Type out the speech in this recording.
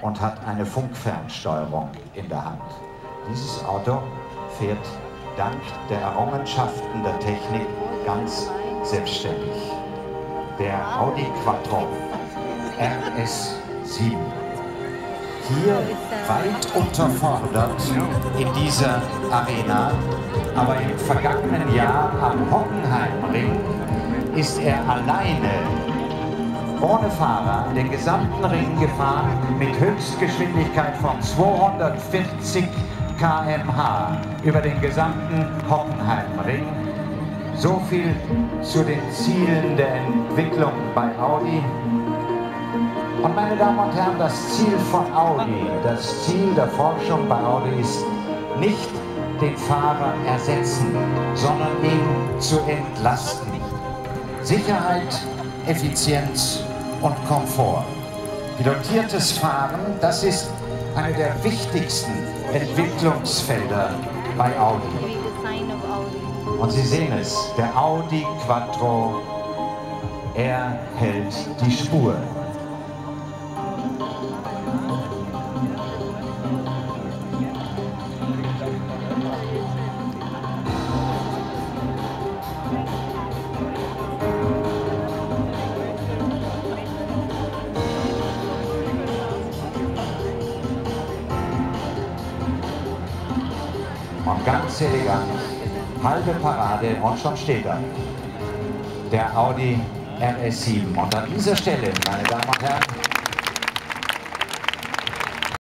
und hat eine Funkfernsteuerung in der Hand. Dieses Auto fährt dank der Errungenschaften der Technik ganz selbstständig. Der Audi Quattro RS7. Hier weit unterfordert in dieser Arena, aber im vergangenen Jahr am Hockenheimring ist er alleine ohne Fahrer den gesamten Ring gefahren mit Höchstgeschwindigkeit von 240 km/h über den gesamten Hockenheimring. So viel zu den Zielen der Entwicklung bei Audi. Und meine Damen und Herren, das Ziel von Audi, das Ziel der Forschung bei Audi ist nicht den Fahrer ersetzen, sondern ihn zu entlasten. Sicherheit, Effizienz und Komfort. Pilotiertes Fahren, das ist eine der wichtigsten Entwicklungsfelder bei Audi. Und Sie sehen es, der Audi Quattro, er hält die Spur. Und ganz elegant, halbe Parade und schon steht er. Der Audi RS7. Und an dieser Stelle, meine Damen und Herren,